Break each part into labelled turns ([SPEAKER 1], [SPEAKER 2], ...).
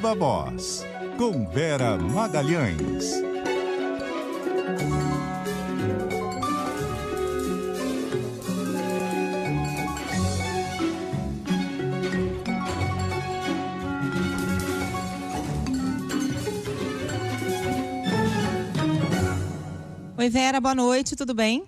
[SPEAKER 1] Viva Voz, com Vera Magalhães.
[SPEAKER 2] Oi, Vera, boa noite, tudo bem?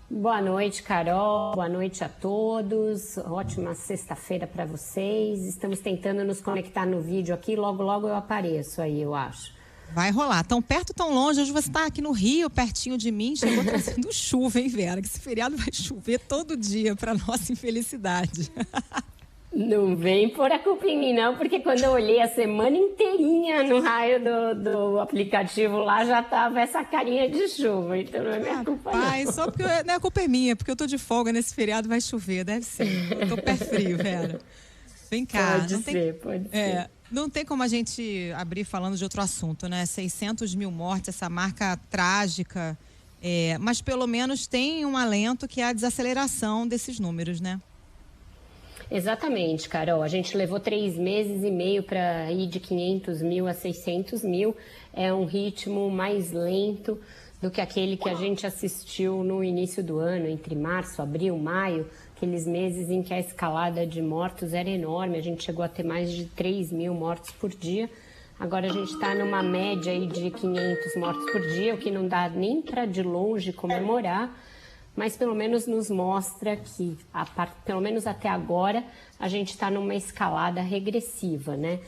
[SPEAKER 3] Boa noite, Carol. Boa noite a todos. Ótima sexta-feira para vocês. Estamos tentando nos conectar no vídeo aqui. Logo, logo eu apareço aí, eu acho.
[SPEAKER 2] Vai rolar. Tão perto, tão longe. Hoje você está aqui no Rio, pertinho de mim. Chegou trazendo chuva, hein, Vera? Que esse feriado vai chover todo dia, para nossa infelicidade.
[SPEAKER 3] Não vem pôr a culpa em mim, não, porque quando eu olhei a semana inteirinha no raio do aplicativo lá, já tava essa carinha de chuva, então não é minha culpa, não.
[SPEAKER 2] Só porque não, a culpa é minha, porque eu tô de folga nesse feriado, vai chover, deve ser. Eu tô pé frio, Vera. Vem cá.
[SPEAKER 3] Pode ser.
[SPEAKER 2] Não tem como a gente abrir falando de outro assunto, né? 600 mil mortes, essa marca trágica, mas pelo menos tem um alento que é a desaceleração desses números, né?
[SPEAKER 3] Exatamente, Carol. A gente levou 3 meses e meio para ir de 500 mil a 600 mil. É um ritmo mais lento do que aquele que a gente assistiu no início do ano, entre março, abril, maio, aqueles meses em que a escalada de mortos era enorme. A gente chegou a ter mais de 3 mil mortos por dia. Agora a gente está numa média aí de 500 mortos por dia, o que não dá nem para de longe comemorar. Mas pelo menos nos mostra que, pelo menos até agora, a gente está numa escalada regressiva, né?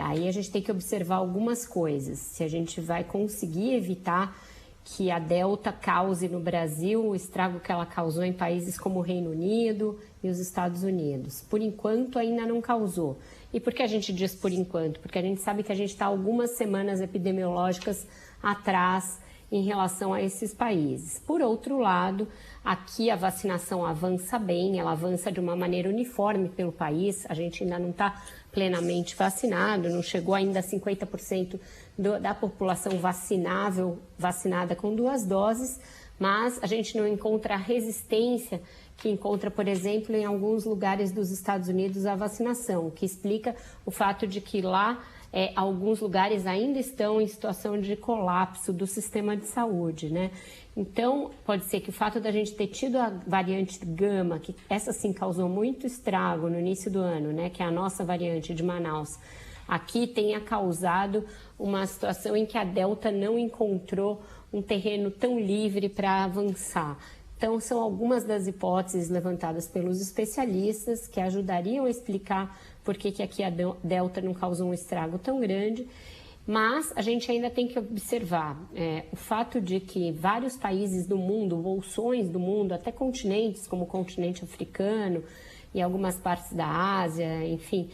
[SPEAKER 3] Aí a gente tem que observar algumas coisas. Se a gente vai conseguir evitar que a Delta cause no Brasil o estrago que ela causou em países como o Reino Unido e os Estados Unidos. Por enquanto, ainda não causou. E por que a gente diz por enquanto? Porque a gente sabe que a gente está algumas semanas epidemiológicas atrás em relação a esses países. Por outro lado, aqui a vacinação avança bem, ela avança de uma maneira uniforme pelo país, a gente ainda não está plenamente vacinado, não chegou ainda a 50% da população vacinada com 2 doses, mas a gente não encontra a resistência que encontra, por exemplo, em alguns lugares dos Estados Unidos a vacinação, o que explica o fato de que lá alguns lugares ainda estão em situação de colapso do sistema de saúde, né? Então, pode ser que o fato da gente ter tido a variante Gama, que essa sim causou muito estrago no início do ano, né? Que é a nossa variante de Manaus, aqui tenha causado uma situação em que a Delta não encontrou um terreno tão livre para avançar. Então, são algumas das hipóteses levantadas pelos especialistas que ajudariam a explicar por que aqui a Delta não causou um estrago tão grande. Mas a gente ainda tem que observar o fato de que vários países do mundo, bolsões do mundo, até continentes como o continente africano e algumas partes da Ásia, enfim,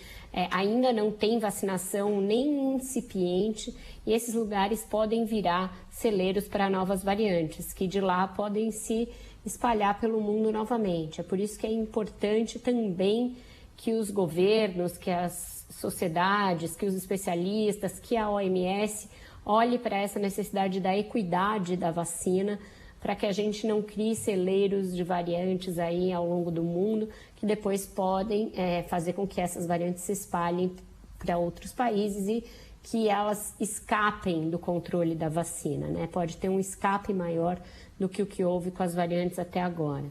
[SPEAKER 3] ainda não tem vacinação nem incipiente e esses lugares podem virar celeiros para novas variantes, que de lá podem se espalhar pelo mundo novamente. É por isso que é importante também que os governos, que as sociedades, que os especialistas, que a OMS olhe para essa necessidade da equidade da vacina, para que a gente não crie celeiros de variantes aí ao longo do mundo, que depois podem fazer com que essas variantes se espalhem para outros países e que elas escapem do controle da vacina, né? Pode ter um escape maior do que o que houve com as variantes até agora.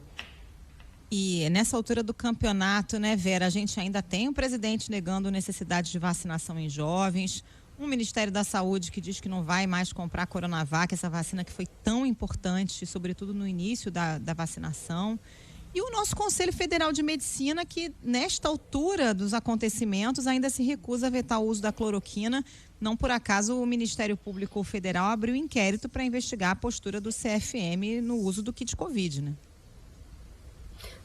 [SPEAKER 2] E nessa altura do campeonato, né, Vera, a gente ainda tem um presidente negando necessidade de vacinação em jovens, um Ministério da Saúde que diz que não vai mais comprar Coronavac, essa vacina que foi tão importante, sobretudo no início da vacinação. E o nosso Conselho Federal de Medicina, que nesta altura dos acontecimentos ainda se recusa a vetar o uso da cloroquina. Não por acaso o Ministério Público Federal abriu inquérito para investigar a postura do CFM no uso do kit Covid, né?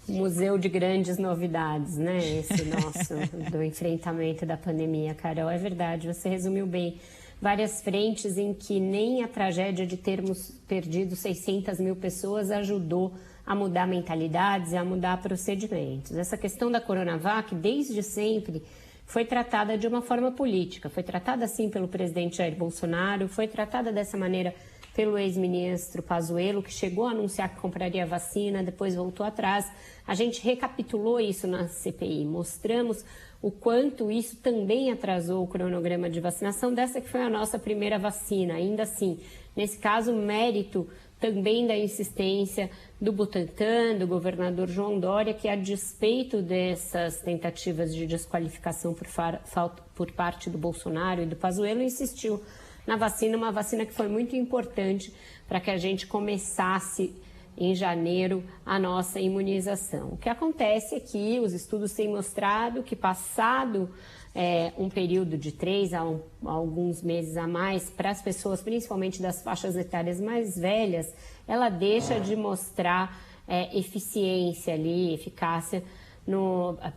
[SPEAKER 3] Museu de grandes novidades, né? Esse nosso do enfrentamento da pandemia, Carol. É verdade, você resumiu bem. Várias frentes em que nem a tragédia de termos perdido 600 mil pessoas ajudou a mudar mentalidades e a mudar procedimentos. Essa questão da Coronavac, desde sempre, foi tratada de uma forma política. Foi tratada assim pelo presidente Jair Bolsonaro, foi tratada dessa maneira pelo ex-ministro Pazuello, que chegou a anunciar que compraria vacina, depois voltou atrás. A gente recapitulou isso na CPI, mostramos o quanto isso também atrasou o cronograma de vacinação dessa que foi a nossa primeira vacina. Ainda assim, nesse caso, mérito também da insistência do Butantan, do governador João Dória, que a despeito dessas tentativas de desqualificação por parte do Bolsonaro e do Pazuello, insistiu na vacina, uma vacina que foi muito importante para que a gente começasse em janeiro a nossa imunização. O que acontece é que os estudos têm mostrado que passado um período de 3 a alguns meses a mais, para as pessoas, principalmente das faixas etárias mais velhas, ela deixa de mostrar eficiência ali, eficácia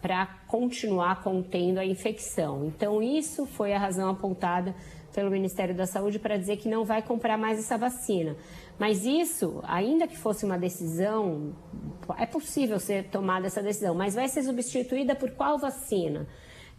[SPEAKER 3] para continuar contendo a infecção. Então, isso foi a razão apontada pelo Ministério da Saúde para dizer que não vai comprar mais essa vacina. Mas isso, ainda que fosse uma decisão, é possível ser tomada essa decisão, mas vai ser substituída por qual vacina?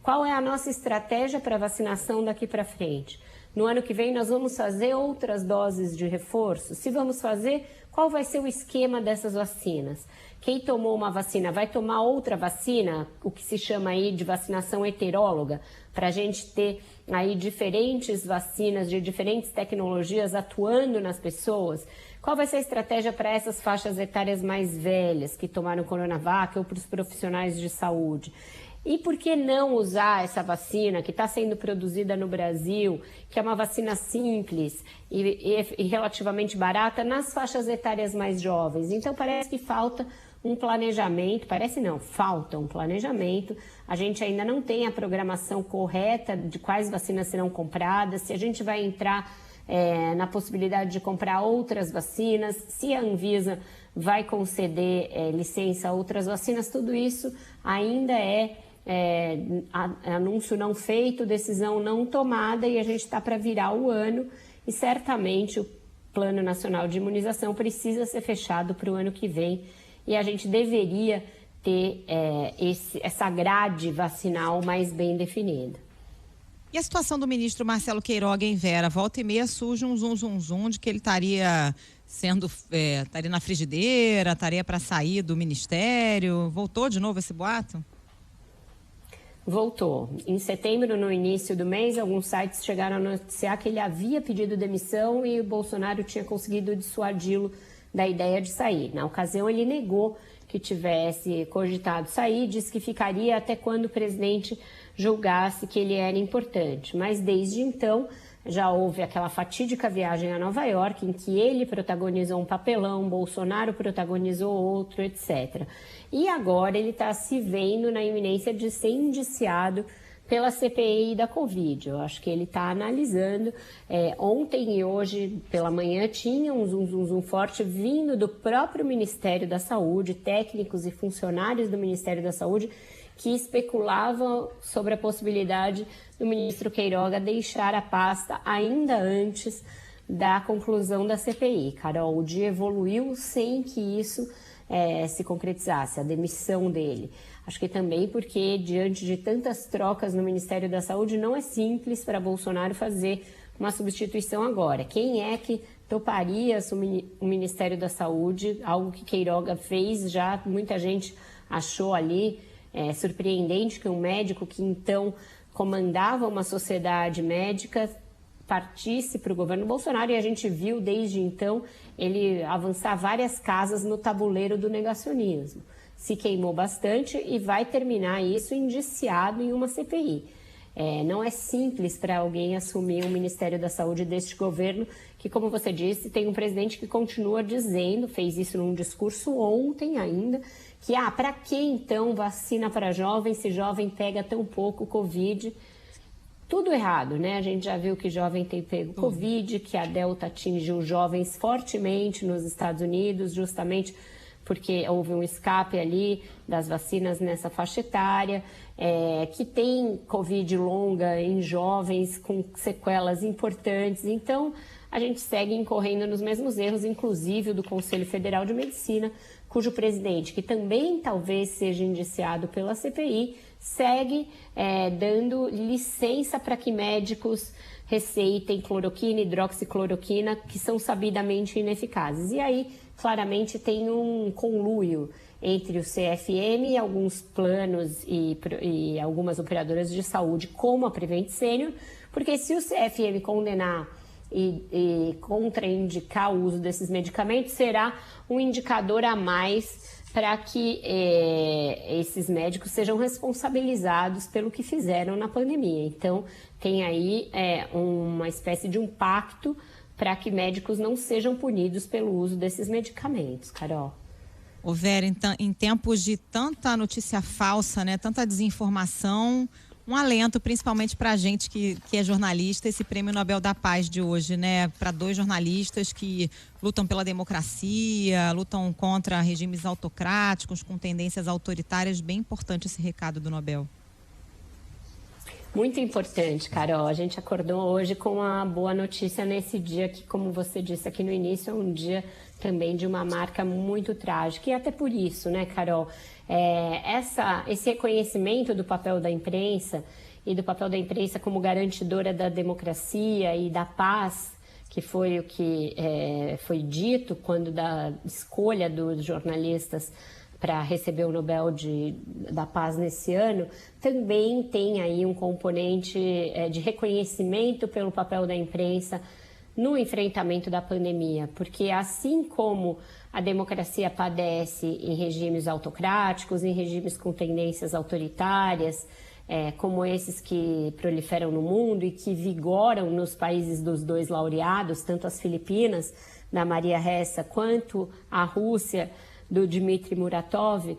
[SPEAKER 3] Qual é a nossa estratégia para vacinação daqui para frente? No ano que vem nós vamos fazer outras doses de reforço? Se vamos fazer, qual vai ser o esquema dessas vacinas? Quem tomou uma vacina vai tomar outra vacina, o que se chama aí de vacinação heteróloga, para a gente ter aí diferentes vacinas de diferentes tecnologias atuando nas pessoas? Qual vai ser a estratégia para essas faixas etárias mais velhas que tomaram Coronavac ou para os profissionais de saúde? E por que não usar essa vacina que está sendo produzida no Brasil, que é uma vacina simples e relativamente barata, nas faixas etárias mais jovens? Então parece que falta um planejamento, falta um planejamento. A gente ainda não tem a programação correta de quais vacinas serão compradas, se a gente vai entrar na possibilidade de comprar outras vacinas, se a Anvisa vai conceder licença a outras vacinas, tudo isso ainda anúncio não feito, decisão não tomada, e a gente está para virar o ano e certamente o Plano Nacional de Imunização precisa ser fechado para o ano que vem e a gente deveria ter essa grade vacinal mais bem definida.
[SPEAKER 2] E a situação do ministro Marcelo Queiroga, em Vera? Volta e meia surge um zum de que ele estaria estaria na frigideira, estaria para sair do ministério. Voltou de novo esse boato?
[SPEAKER 3] Voltou. Em setembro, no início do mês, alguns sites chegaram a noticiar que ele havia pedido demissão e o Bolsonaro tinha conseguido dissuadi-lo da ideia de sair. Na ocasião, ele negou que tivesse cogitado sair, disse que ficaria até quando o presidente julgasse que ele era importante. Mas desde então, já houve aquela fatídica viagem a Nova York, em que ele protagonizou um papelão, Bolsonaro protagonizou outro, etc. E agora ele está se vendo na iminência de ser indiciado pela CPI da Covid. Eu acho que ele está analisando. Ontem e hoje pela manhã tinha um zum forte vindo do próprio Ministério da Saúde, técnicos e funcionários do Ministério da Saúde, que especulavam sobre a possibilidade do ministro Queiroga deixar a pasta ainda antes da conclusão da CPI. Carol, o dia evoluiu sem que isso se concretizasse, a demissão dele. Acho que também porque, diante de tantas trocas no Ministério da Saúde, não é simples para Bolsonaro fazer uma substituição agora. Quem é que toparia assumir o Ministério da Saúde? Algo que Queiroga fez já, muita gente achou ali surpreendente que um médico que então comandava uma sociedade médica partisse para o governo Bolsonaro, e a gente viu desde então ele avançar várias casas no tabuleiro do negacionismo. Se queimou bastante e vai terminar isso indiciado em uma CPI. Não é simples para alguém assumir o Ministério da Saúde deste governo, que, como você disse, tem um presidente que continua dizendo, fez isso num discurso ontem ainda, que para que então vacina para jovem, se jovem pega tão pouco Covid? Tudo errado, né? A gente já viu que jovem tem pego Covid, que a Delta atingiu jovens fortemente nos Estados Unidos, justamente porque houve um escape ali das vacinas nessa faixa etária, que tem Covid longa em jovens com sequelas importantes. Então, a gente segue incorrendo nos mesmos erros, inclusive o do Conselho Federal de Medicina, cujo presidente, que também talvez seja indiciado pela CPI, segue dando licença para que médicos receitem cloroquina e hidroxicloroquina, que são sabidamente ineficazes. E aí, claramente, tem um conluio entre o CFM e alguns planos e algumas operadoras de saúde, como a Prevent Senior, porque se o CFM condenar e contraindicar o uso desses medicamentos, será um indicador a mais para que esses médicos sejam responsabilizados pelo que fizeram na pandemia. Então, tem aí uma espécie de um pacto para que médicos não sejam punidos pelo uso desses medicamentos, Carol.
[SPEAKER 2] Ô Vera, então, em tempos de tanta notícia falsa, né, tanta desinformação, um alento principalmente para a gente que é jornalista, esse Prêmio Nobel da Paz de hoje, né, para 2 jornalistas que lutam pela democracia, lutam contra regimes autocráticos, com tendências autoritárias. Bem importante esse recado do Nobel.
[SPEAKER 3] Muito importante, Carol. A gente acordou hoje com uma boa notícia nesse dia que, como você disse aqui no início, é um dia também de uma marca muito trágica. E até por isso, né, Carol, esse reconhecimento do papel da imprensa e do papel da imprensa como garantidora da democracia e da paz, que foi o que foi dito quando da escolha dos jornalistas para receber o Nobel da Paz nesse ano, também tem aí um componente de reconhecimento pelo papel da imprensa no enfrentamento da pandemia, porque assim como a democracia padece em regimes autocráticos, em regimes com tendências autoritárias, como esses que proliferam no mundo e que vigoram nos países dos 2 laureados, tanto as Filipinas, da Maria Ressa, quanto a Rússia, do Dmitry Muratov,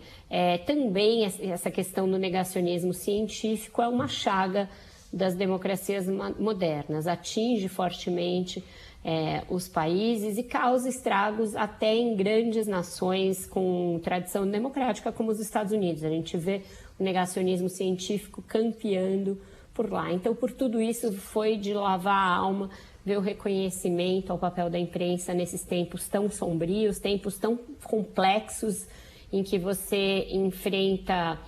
[SPEAKER 3] também essa questão do negacionismo científico é uma chaga das democracias modernas, atinge fortemente os países e causa estragos até em grandes nações com tradição democrática como os Estados Unidos. A gente vê o negacionismo científico campeando por lá. Então, por tudo isso, foi de lavar a alma ver o reconhecimento ao papel da imprensa nesses tempos tão sombrios, tempos tão complexos, em que você enfrenta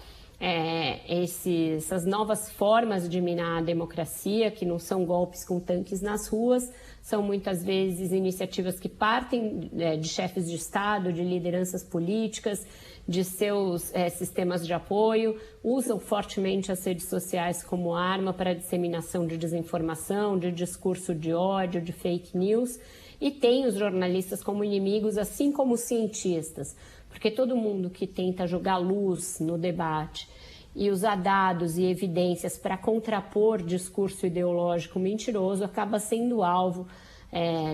[SPEAKER 3] essas novas formas de minar a democracia, que não são golpes com tanques nas ruas, são muitas vezes iniciativas que partem de chefes de Estado, de lideranças políticas, de seus sistemas de apoio, usam fortemente as redes sociais como arma para a disseminação de desinformação, de discurso de ódio, de fake news, e tem os jornalistas como inimigos, assim como os cientistas, porque todo mundo que tenta jogar luz no debate e usar dados e evidências para contrapor discurso ideológico mentiroso acaba sendo alvo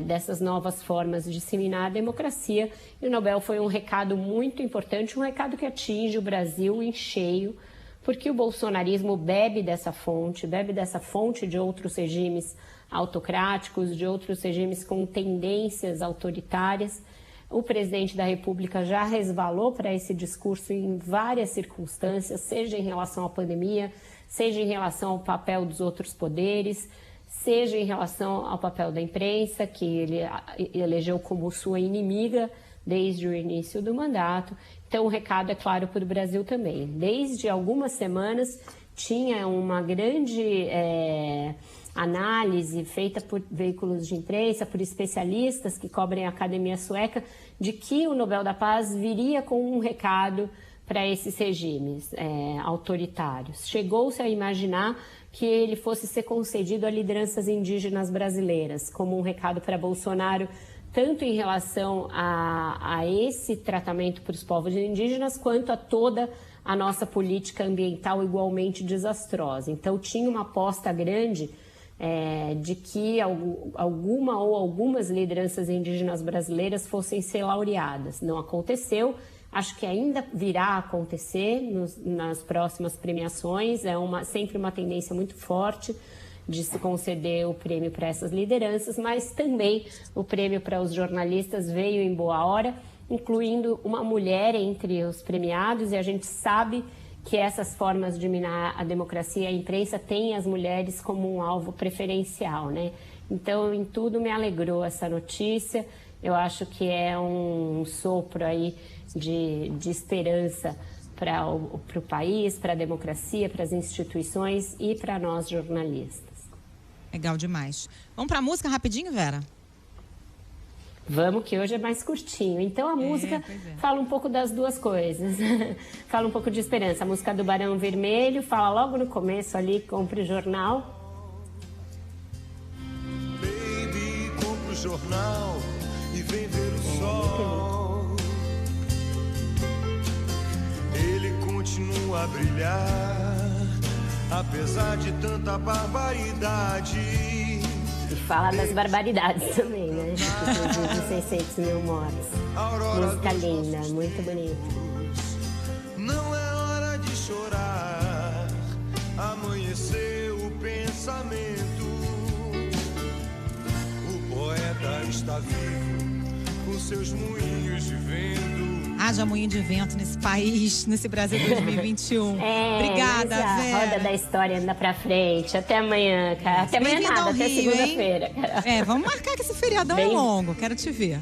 [SPEAKER 3] dessas novas formas de disseminar a democracia. E o Nobel foi um recado muito importante, um recado que atinge o Brasil em cheio, porque o bolsonarismo bebe dessa fonte de outros regimes autocráticos, de outros regimes com tendências autoritárias. O presidente da República já resvalou para esse discurso em várias circunstâncias, seja em relação à pandemia, seja em relação ao papel dos outros poderes, seja em relação ao papel da imprensa, que ele elegeu como sua inimiga desde o início do mandato. Então, o recado é claro para o Brasil também. Desde algumas semanas, tinha uma grande análise feita por veículos de imprensa, por especialistas que cobrem a Academia Sueca, de que o Nobel da Paz viria com um recado para esses regimes autoritários. Chegou-se a imaginar que ele fosse ser concedido a lideranças indígenas brasileiras, como um recado para Bolsonaro, tanto em relação a esse tratamento para os povos indígenas, quanto a toda a nossa política ambiental igualmente desastrosa. Então, tinha uma aposta grande de que alguma ou algumas lideranças indígenas brasileiras fossem ser laureadas. Não aconteceu, acho que ainda virá a acontecer nas próximas premiações, sempre uma tendência muito forte de se conceder o prêmio para essas lideranças, mas também o prêmio para os jornalistas veio em boa hora, incluindo uma mulher entre os premiados, e a gente sabe que essas formas de minar a democracia e a imprensa têm as mulheres como um alvo preferencial, né? Então, em tudo me alegrou essa notícia. Eu acho que é um sopro aí de esperança para o país, para a democracia, para as instituições e para nós jornalistas.
[SPEAKER 2] Legal demais. Vamos para a música rapidinho, Vera?
[SPEAKER 3] Vamos, que hoje é mais curtinho. Então a música fala um pouco das duas coisas. Fala um pouco de esperança. A música do Barão Vermelho fala logo no começo ali, compre o jornal.
[SPEAKER 4] Baby, compre o jornal e vem ver o sol. Ele continua a brilhar, apesar de tanta barbaridade.
[SPEAKER 3] E fala das barbaridades também, né? De 600 mil mortes. Música linda, muito bonita.
[SPEAKER 4] Não é hora de chorar, amanheceu o pensamento. O poeta está vivo, com seus moinhos de vento.
[SPEAKER 2] Haja moinho de vento nesse país, nesse Brasil 2021. Obrigada,
[SPEAKER 3] mas a
[SPEAKER 2] Vera.
[SPEAKER 3] roda da história anda pra frente. Até amanhã, cara. Até amanhã nada, até segunda-feira.
[SPEAKER 2] Vamos marcar que esse feriadão é longo. Quero te ver.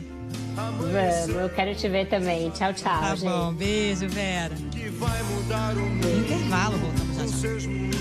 [SPEAKER 3] Vamos, eu quero te ver também. Tchau, tchau,
[SPEAKER 2] Tá
[SPEAKER 3] gente.
[SPEAKER 2] bom, beijo, Vera.
[SPEAKER 4] Que vai mudar o mundo.
[SPEAKER 2] Intervalo, voltamos já.
[SPEAKER 4] Com seus moinhos